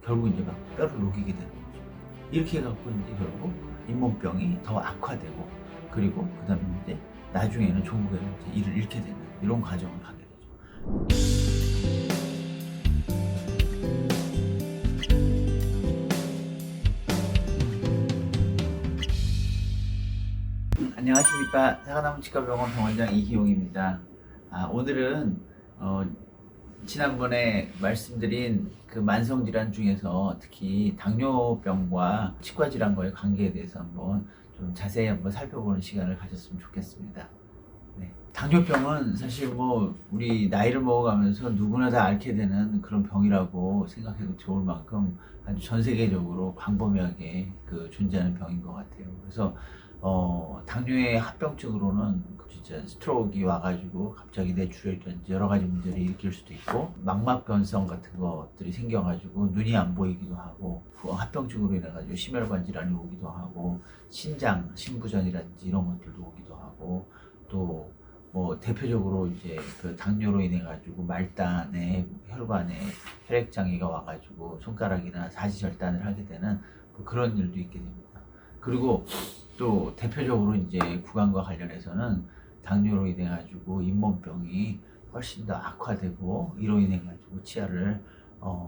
결국 이제 막 뼈를 녹이게 되는 거죠. 이렇게 해갖고 이제 결국 잇몸병이 더 악화되고, 그리고 그 다음에 이제 나중에는 종국에는 이제 이를 잃게 되는 이런 과정을 가게 되죠. 안녕하십니까. 사과나무 치과병원 병원장 이희용입니다. 오늘은 지난번에 말씀드린 그 만성질환 중에서 특히 당뇨병과 치과질환과의 관계에 대해서 한번 좀 자세히 한번 살펴보는 시간을 가졌으면 좋겠습니다. 네. 당뇨병은 사실 뭐 우리 나이를 먹어가면서 누구나 다 앓게 되는 그런 병이라고 생각해도 좋을 만큼 아주 전 세계적으로 광범위하게 그 존재하는 병인 것 같아요. 그래서 당뇨의 합병증으로는 진짜 스트로크가 와가지고 갑자기 뇌출혈이라든지 여러 가지 문제를 일으킬 수도 있고, 망막 변성 같은 것들이 생겨가지고 눈이 안 보이기도 하고, 그 합병증으로 인해가지고 심혈관 질환이 오기도 하고, 신장, 신부전이라든지 이런 것들도 오기도 하고, 또 뭐 대표적으로 이제 그 당뇨로 인해 가지고 말단에 혈관에 혈액 장애가 와가지고 손가락이나 사지절단을 하게 되는 그런 일도 있게 됩니다. 그리고 또 대표적으로 이제 구강과 관련해서는 당뇨로 인해 가지고 잇몸병이 훨씬 더 악화되고, 이로 인해 가지고 치아를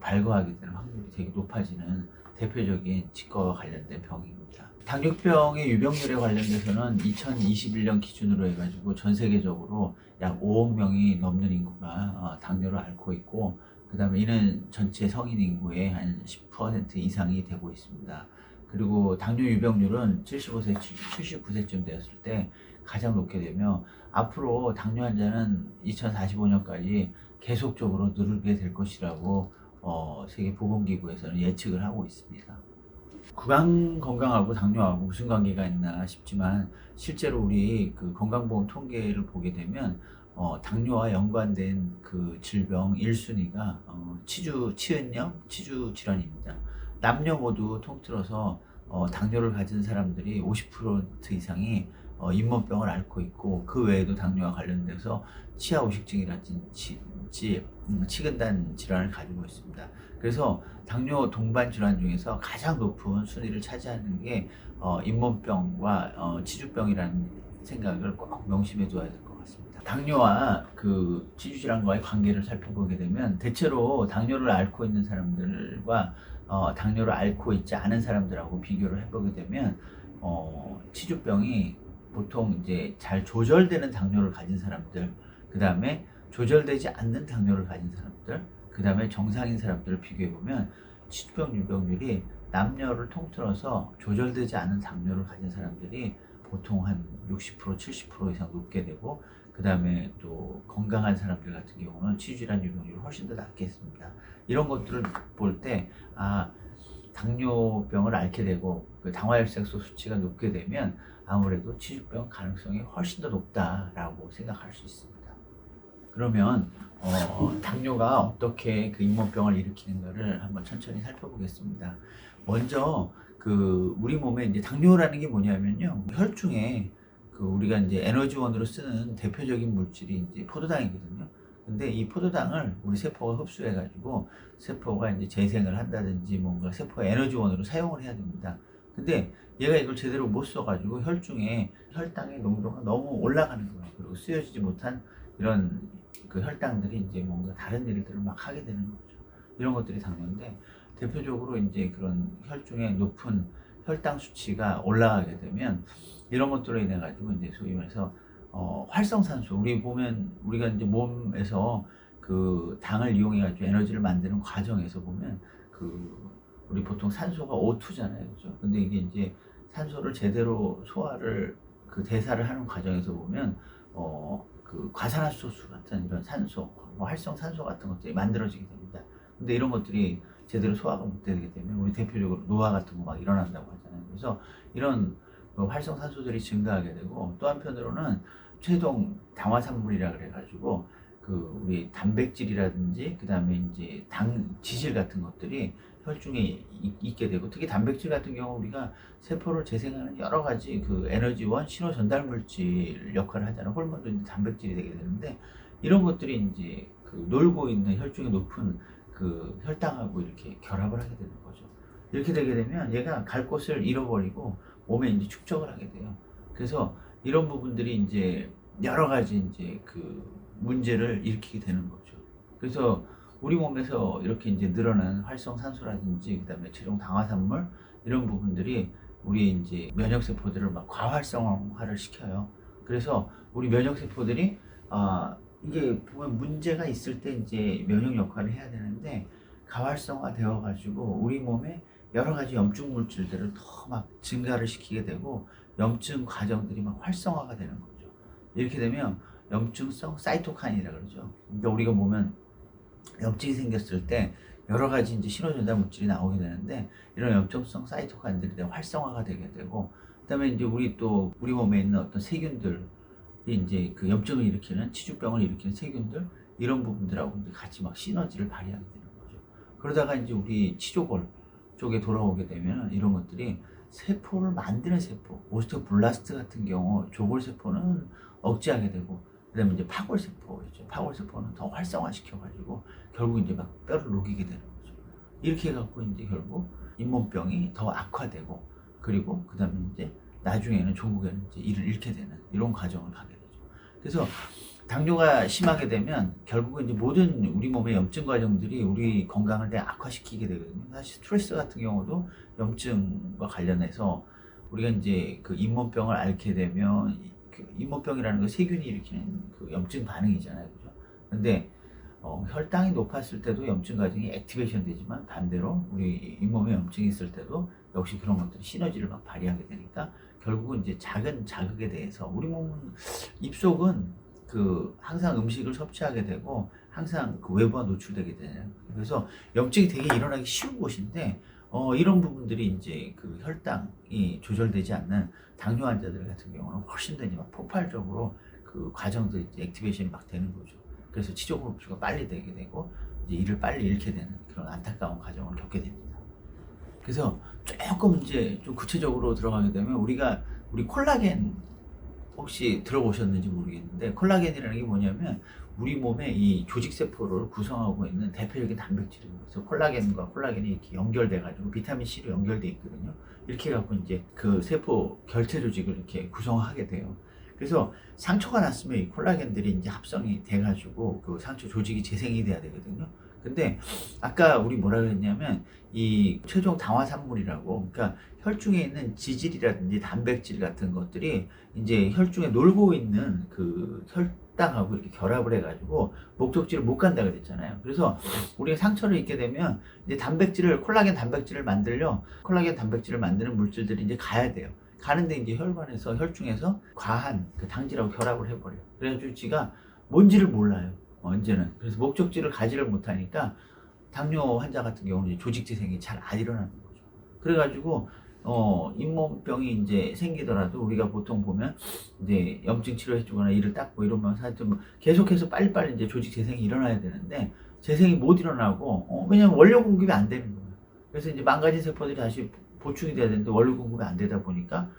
발거하게 되는 확률이 되게 높아지는 대표적인 치과와 관련된 병입니다. 당뇨병의 유병률에 관련돼서는 2021년 기준으로 해가지고 전 세계적으로 약 5억 명이 넘는 인구가 당뇨를 앓고 있고, 그 다음에 이는 전체 성인 인구의 한 10% 이상이 되고 있습니다. 그리고 당뇨 유병률은 75세, 79세쯤 되었을 때 가장 높게 되며, 앞으로 당뇨 환자는 2045년까지 계속적으로 늘게 될 것이라고 세계보건기구에서는 예측을 하고 있습니다. 구강 건강하고 당뇨하고 무슨 관계가 있나 싶지만, 실제로 우리 그 건강보험 통계를 보게 되면 당뇨와 연관된 그 질병 1순위가 치은염, 치주 질환입니다. 남녀 모두 통틀어서 당뇨를 가진 사람들이 50% 이상이 잇몸병을 앓고 있고, 그 외에도 당뇨와 관련돼서 치아 오식증이라든지 치근단 질환을 가지고 있습니다. 그래서 당뇨 동반 질환 중에서 가장 높은 순위를 차지하는 게 잇몸병과 치주병이라는 생각을 꼭 명심해 둬야 될 것 같습니다. 당뇨와 그 치주 질환과의 관계를 살펴보게 되면, 대체로 당뇨를 앓고 있는 사람들과 당뇨를 앓고 있지 않은 사람들하고 비교를 해보게 되면 치주병이 보통 이제 잘 조절되는 당뇨를 가진 사람들, 그 다음에 조절되지 않는 당뇨를 가진 사람들, 그 다음에 정상인 사람들을 비교해보면 치주병 유병률이 남녀를 통틀어서 조절되지 않은 당뇨를 가진 사람들이 보통 한 60%, 70% 이상 높게 되고, 그 다음에 또 건강한 사람들 같은 경우는 치주질환 유병률이 훨씬 더 낮겠습니다. 이런 것들을 볼 때 당뇨병을 앓게 되고 그 당화혈색소 수치가 높게 되면 아무래도 치주병 가능성이 훨씬 더 높다라고 생각할 수 있습니다. 그러면 당뇨가 어떻게 그 잇몸병을 일으키는가를 한번 천천히 살펴보겠습니다. 먼저 그 우리 몸에 이제 당뇨라는 게 뭐냐면요, 혈중에 그 우리가 이제 에너지원으로 쓰는 대표적인 물질이 이제 포도당이거든요. 근데 이 포도당을 우리 세포가 흡수해가지고 세포가 이제 재생을 한다든지 뭔가 세포의 에너지원으로 사용을 해야 됩니다. 근데 얘가 이걸 제대로 못 써가지고 혈중에 혈당의 농도가 너무 올라가는 거예요. 그리고 쓰여지지 못한 이런 그 혈당들이 이제 뭔가 다른 일들을 막 하게 되는 거죠. 이런 것들이 당뇨인데, 대표적으로 이제 그런 혈중에 높은 혈당 수치가 올라가게 되면 이런 것들로 인해 가지고 이제 소위 말해서 활성산소, 우리 보면 우리가 이제 몸에서 그 당을 이용해 가지고 에너지를 만드는 과정에서 보면 그 우리 보통 산소가 O2잖아요, 그죠? 근데 이게 이제 산소를 제대로 소화를 그 대사를 하는 과정에서 보면 그 과산화수소 같은 이런 산소, 뭐 활성산소 같은 것들이 만들어지게 됩니다. 근데 이런 것들이 제대로 소화가 못 되게 되면 우리 대표적으로 노화 같은 거 막 일어난다고 하잖아요. 그래서 이런 활성산소들이 증가하게 되고, 또 한편으로는 최종 당화산물이라 그래가지고 그 우리 단백질이라든지 그 다음에 이제 당 지질 같은 것들이 혈중에 있게 되고, 특히 단백질 같은 경우 우리가 세포를 재생하는 여러 가지 그 에너지원 신호 전달 물질 역할을 하잖아요. 호르몬도 이제 단백질이 되게 되는데, 이런 것들이 이제 그 놀고 있는 혈중에 높은 그 그 혈당하고 이렇게 결합을 하게 되는 거죠. 이렇게 되게 되면 얘가 갈 곳을 잃어버리고 몸에 이제 축적을 하게 돼요. 그래서 이런 부분들이 이제 여러 가지 이제 그 문제를 일으키게 되는 거죠. 그래서 우리 몸에서 이렇게 이제 늘어난 활성산소라든지 그다음에 체중 당화산물 이런 부분들이 우리 이제 면역세포들을 막 과활성화를 시켜요. 그래서 우리 면역세포들이 이게 보면 문제가 있을 때 이제 면역 역할을 해야 되는데 가활성화 되어 가지고 우리 몸에 여러 가지 염증 물질들을 더 막 증가를 시키게 되고 염증 과정들이 막 활성화가 되는 거죠. 이렇게 되면 염증성 사이토카인이라 그러죠. 그러니까 우리가 보면 염증이 생겼을 때 여러 가지 이제 신호전달 물질이 나오게 되는데 이런 염증성 사이토카인들이 활성화가 되게 되고 그다음에 이제 우리 몸에 있는 어떤 세균들 이제 그 염증을 일으키는 치주병을 일으키는 세균들 이런 부분들하고 이제 같이 막 시너지를 발휘하게 되는 거죠. 그러다가 이제 우리 치조골 쪽에 돌아오게 되면 이런 것들이 세포를 만드는 세포, 오스테오블라스트 같은 경우 조골 세포는 억제하게 되고 그다음에 이제 파골 세포죠. 파골 세포는 더 활성화시켜가지고 결국 이제 막 뼈를 녹이게 되는 거죠. 이렇게 해갖고 이제 결국 잇몸병이 더 악화되고 그리고 그다음에 이제 나중에는 종국에는 이제 이를 잃게 되는 이런 과정을 가게 되죠. 그래서 당뇨가 심하게 되면 결국은 이제 모든 우리 몸의 염증 과정들이 우리 건강을 악화시키게 되거든요. 사실 스트레스 같은 경우도 염증과 관련해서 우리가 이제 그 잇몸병을 앓게 되면 그 잇몸병이라는 거 세균이 일으키는 그 염증 반응이잖아요, 그죠? 근데 혈당이 높았을 때도 염증 과정이 액티베이션 되지만 반대로 우리 잇몸에 염증이 있을 때도 역시 그런 것들이 시너지를 막 발휘하게 되니까 결국은 이제 작은 자극에 대해서 우리 몸은 입속은 그 항상 음식을 섭취하게 되고 항상 그 외부와 노출되게 되잖아요. 그래서 염증이 되게 일어나기 쉬운 곳인데 이런 부분들이 이제 그 혈당이 조절되지 않는 당뇨 환자들 같은 경우는 훨씬 더 이제 막 폭발적으로 그 과정들이 이제 액티베이션이 막 되는 거죠. 그래서 치조골 흡수가 빨리 되게 되고 이제 이를 빨리 잃게 되는 그런 안타까운 과정을 겪게 됩니다. 그래서 조금 이제 좀 구체적으로 들어가게 되면 우리 콜라겐 혹시 들어보셨는지 모르겠는데 콜라겐이라는 게 뭐냐면 우리 몸의 이 조직세포를 구성하고 있는 대표적인 단백질입니다. 그래서 콜라겐과 콜라겐이 이렇게 연결돼 가지고 비타민 C로 연결돼 있거든요. 이렇게 해갖고 이제 그 세포 결핍 조직을 이렇게 구성하게 돼요. 그래서 상처가 났으면 이 콜라겐들이 이제 합성이 돼가지고 그 상처 조직이 재생이 돼야 되거든요. 근데 아까 우리 뭐라 그랬냐면 이 최종 당화산물이라고 그러니까 혈중에 있는 지질이라든지 단백질 같은 것들이 이제 혈중에 놀고 있는 그 혈당하고 이렇게 결합을 해가지고 목적지를 못 간다 그랬잖아요. 그래서 우리가 상처를 입게 되면 이제 콜라겐 단백질을 만드는 물질들이 이제 가야 돼요. 가는데 이제 혈관에서 혈중에서 과한 그 당질하고 결합을 해버려요. 그래가지고 지가 뭔지를 몰라요. 언제는. 그래서 목적지를 가지를 못하니까 당뇨 환자 같은 경우는 조직 재생이 잘 안 일어나는 거죠. 그래가지고 잇몸병이 이제 생기더라도 우리가 보통 보면 이제 염증 치료해주거나 이를 닦고 이러면 하여튼 계속해서 빨리빨리 이제 조직 재생이 일어나야 되는데 재생이 못 일어나고 왜냐면 원료 공급이 안 되는 거예요. 그래서 이제 망가진 세포들이 다시 보충이 돼야 되는데 원료 공급이 안 되다 보니까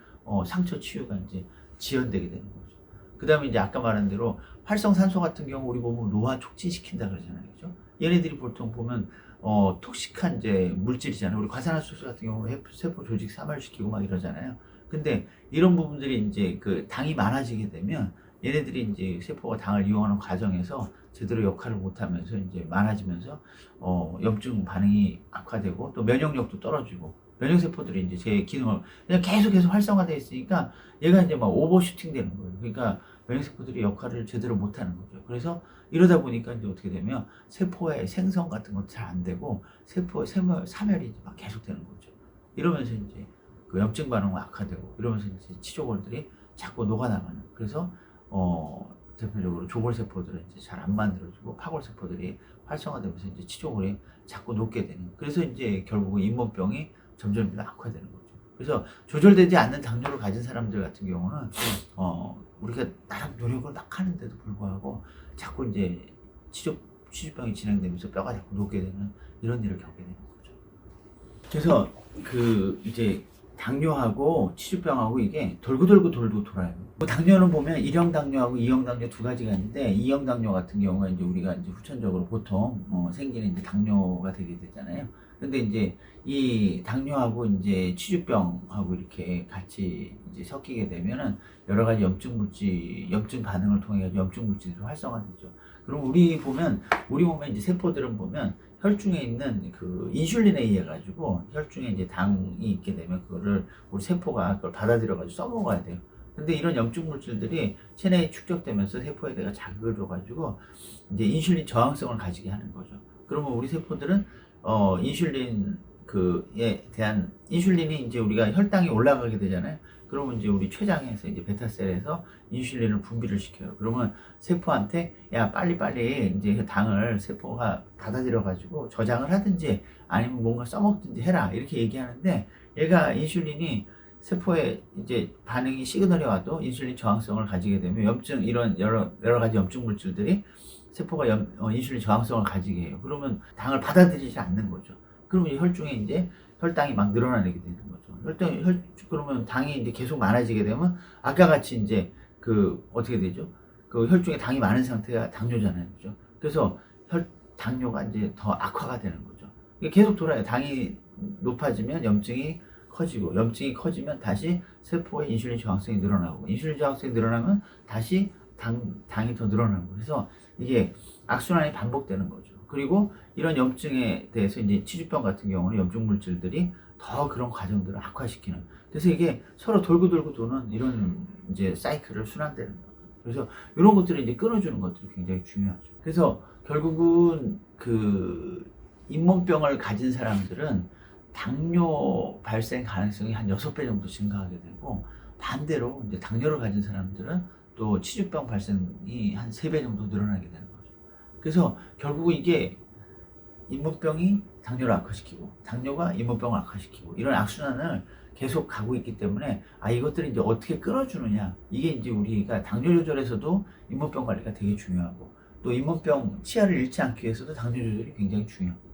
상처 치유가 이제 지연되게 되는 거죠. 그 다음에 이제 아까 말한 대로 활성산소 같은 경우 우리 몸을 노화 촉진시킨다 그러잖아요, 그죠? 얘네들이 보통 보면 톡식한 이제 물질이잖아요. 우리 과산화수소 같은 경우 세포 조직 사멸시키고 막 이러잖아요. 근데 이런 부분들이 이제 그 당이 많아지게 되면 얘네들이 이제 세포가 당을 이용하는 과정에서 제대로 역할을 못하면서 이제 많아지면서 염증 반응이 악화되고 또 면역력도 떨어지고 면역세포들이 이제 제 기능을 그냥 계속 활성화되어 있으니까 얘가 이제 막 오버슈팅 되는 거예요. 그러니까 면역세포들이 역할을 제대로 못하는 거죠. 그래서 이러다 보니까 이제 어떻게 되면 세포의 생성 같은 것도 잘 안 되고 세포의 사멸이 이제 막 계속 되는 거죠. 이러면서 이제 그 염증 반응이 악화되고 이러면서 이제 치조골들이 자꾸 녹아나가는. 그래서 대표적으로 조골세포들은 이제 잘 안 만들어지고 파골세포들이 활성화되면서 이제 치조골이 자꾸 녹게 되는. 그래서 이제 결국은 잇몸병이 점점 악화되는 거죠. 그래서 조절되지 않는 당뇨를 가진 사람들 같은 경우는 우리가 나름 노력을 막 하는데도 불구하고 자꾸 이제 치주병이 진행되면서 뼈가 자꾸 녹게 되는 이런 일을 겪게 되는 거죠. 그래서 그 이제 당뇨하고 치주병하고 이게 돌고 돌아요. 뭐 당뇨는 보면 1형 당뇨하고 2형 당뇨 두 가지가 있는데 2형 당뇨 같은 경우는 이제 우리가 이제 후천적으로 보통 생기는 이제 당뇨가 되게 되잖아요. 근데 이제 이 당뇨하고 이제 치주병하고 이렇게 같이 이제 섞이게 되면은 여러 가지 염증 반응을 통해 가지고 염증 물질이 활성화되죠. 그럼 우리 몸에 이제 세포들은 보면 혈중에 있는 그 인슐린에 의해 가지고 혈중에 이제 당이 있게 되면 그거를 우리 세포가 그걸 받아들여 가지고 써먹어야 돼요. 근데 이런 염증 물질들이 체내에 축적되면서 세포에 대가 자극을 줘 가지고 이제 인슐린 저항성을 가지게 하는 거죠. 그러면 우리 세포들은 인슐린 그에 대한 인슐린이 이제 우리가 혈당이 올라가게 되잖아요. 그러면 이제 우리 췌장에서 이제 베타셀에서 인슐린을 분비를 시켜요. 그러면 세포한테 야 빨리빨리 이제 당을 세포가 받아들여 가지고 저장을 하든지 아니면 뭔가 써먹든지 해라 이렇게 얘기하는데 얘가 인슐린이 세포에 이제 반응이 시그널이 와도 인슐린 저항성을 가지게 되면 이런 여러 가지 염증 물질들이 세포가 인슐린 저항성을 가지게 해요. 그러면 당을 받아들이지 않는 거죠. 그러면 혈중에 이제 혈당이 막 늘어나게 되는 거죠. 그러면 당이 이제 계속 많아지게 되면 아까 같이 이제 그 어떻게 되죠? 그 혈중에 당이 많은 상태가 당뇨잖아요. 그죠? 그래서 당뇨가 이제 더 악화가 되는 거죠. 이게 계속 돌아요. 당이 높아지면 염증이 커지면 다시 세포의 인슐린 저항성이 늘어나고 인슐린 저항성이 늘어나면 다시 당이 더 늘어나는 거예요. 그래서 이게 악순환이 반복되는 거죠. 그리고 이런 염증에 대해서 이제 치주병 같은 경우는 염증 물질들이 더 그런 과정들을 악화시키는. 그래서 이게 서로 돌고 도는 이런 이제 사이클을 순환되는 거예요. 그래서 이런 것들을 이제 끊어주는 것들이 굉장히 중요하죠. 그래서 결국은 그 잇몸병을 가진 사람들은 당뇨 발생 가능성이 한 6배 정도 증가하게 되고 반대로 이제 당뇨를 가진 사람들은 또 치주병 발생이 한 3배 정도 늘어나게 되는 거죠. 그래서 결국은 이게 잇몸병이 당뇨를 악화시키고 당뇨가 잇몸병을 악화시키고 이런 악순환을 계속 가고 있기 때문에 이것들을 이제 어떻게 끊어주느냐 이게 이제 우리가 당뇨 조절에서도 잇몸병 관리가 되게 중요하고 또 잇몸병 치아를 잃지 않기 위해서도 당뇨 조절이 굉장히 중요합니다.